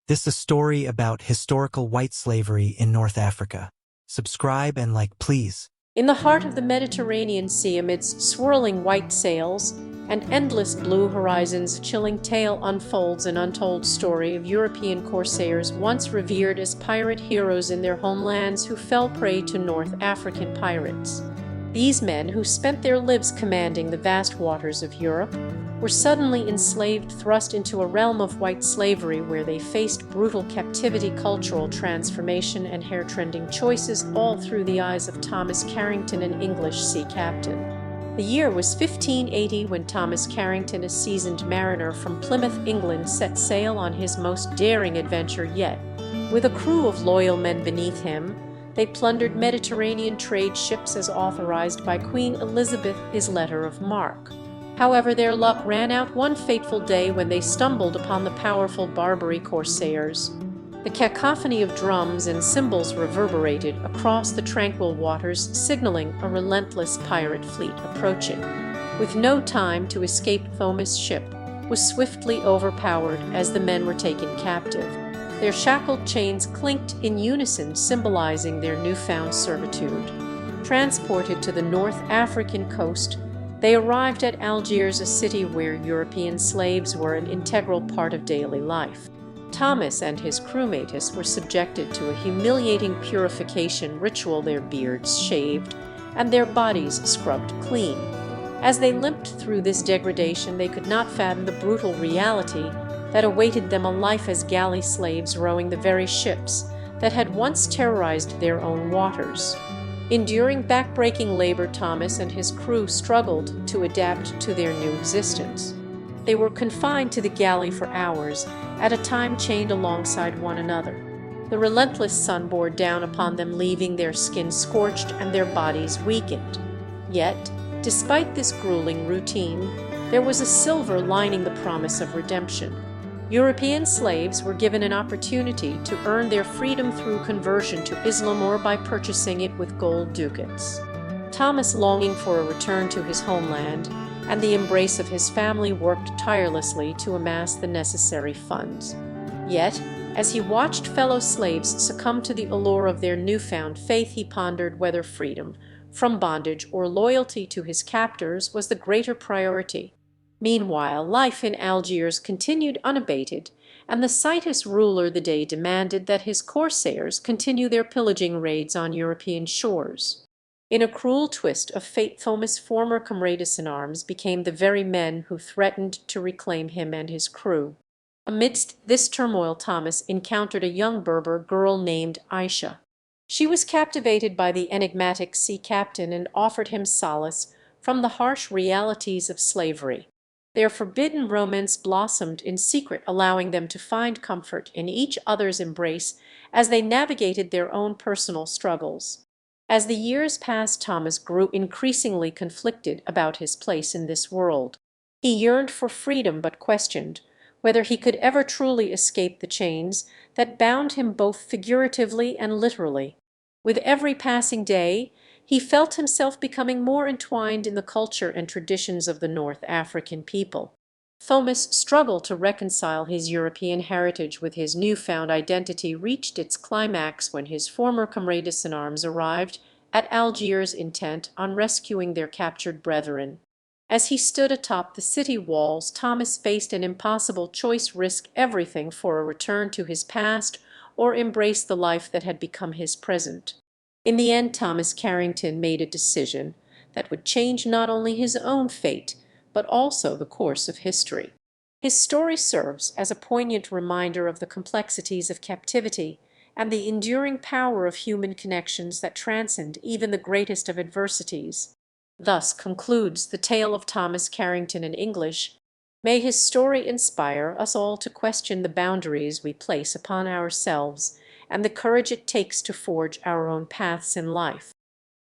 This is a story about historical white slavery in North Africa. Subscribe and like, please. In the heart of the Mediterranean Sea, amidst swirling white sails and endless blue horizons, a chilling tale unfolds, an untold story of European corsairs once revered as pirate heroes in their homelands who fell prey to North African pirates. These men, who spent their lives commanding the vast waters of Europe, were suddenly enslaved, thrust into a realm of white slavery where they faced brutal captivity, cultural transformation, and hair-trending choices, all through the eyes of Thomas Carrington, an English sea captain. The year was 1580 when Thomas Carrington, a seasoned mariner from Plymouth, England, set sail on his most daring adventure yet. With a crew of loyal men beneath him, they plundered Mediterranean trade ships as authorized by Queen Elizabeth's letter of marque. However, their luck ran out one fateful day when they stumbled upon the powerful Barbary corsairs. The cacophony of drums and cymbals reverberated across the tranquil waters, signaling a relentless pirate fleet approaching. With no time to escape, Thomas' ship was swiftly overpowered as the men were taken captive. Their shackled chains clinked in unison, symbolizing their newfound servitude. Transported to the North African coast, they arrived at Algiers, a city where European slaves were an integral part of daily life. Thomas and his crewmates were subjected to a humiliating purification ritual, their beards shaved and their bodies scrubbed clean. As they limped through this degradation, they could not fathom the brutal reality that awaited them, a life as galley slaves rowing the very ships that had once terrorized their own waters. Enduring backbreaking labor, Thomas and his crew struggled to adapt to their new existence. They were confined to the galley for hours at a time, chained alongside one another. The relentless sun bore down upon them, leaving their skin scorched and their bodies weakened. Yet, despite this grueling routine, there was a silver lining: the promise of redemption. European slaves were given an opportunity to earn their freedom through conversion to Islam or by purchasing it with gold ducats. Thomas, longing for a return to his homeland and the embrace of his family, worked tirelessly to amass the necessary funds. Yet, as he watched fellow slaves succumb to the allure of their newfound faith, he pondered whether freedom from bondage or loyalty to his captors was the greater priority. Meanwhile, life in Algiers continued unabated, and the Citus ruler the day demanded that his corsairs continue their pillaging raids on European shores. In a cruel twist of fate, Thomas' former comrades-in-arms became the very men who threatened to reclaim him and his crew. Amidst this turmoil, Thomas encountered a young Berber girl named Aisha. She was captivated by the enigmatic sea captain and offered him solace from the harsh realities of slavery. Their forbidden romance blossomed in secret, allowing them to find comfort in each other's embrace as they navigated their own personal struggles. As the years passed, Thomas grew increasingly conflicted about his place in this world. He yearned for freedom, but questioned whether he could ever truly escape the chains that bound him both figuratively and literally. With every passing day, he felt himself becoming more entwined in the culture and traditions of the North African people. Thomas' struggle to reconcile his European heritage with his newfound identity reached its climax when his former comrades-in-arms arrived at Algiers, intent on rescuing their captured brethren. As he stood atop the city walls, Thomas faced an impossible choice: risk everything for a return to his past, or embrace the life that had become his present. In the end, Thomas Carrington made a decision that would change not only his own fate, but also the course of history. His story serves as a poignant reminder of the complexities of captivity and the enduring power of human connections that transcend even the greatest of adversities. Thus concludes the tale of Thomas Carrington in English. May his story inspire us all to question the boundaries we place upon ourselves and the courage it takes to forge our own paths in life.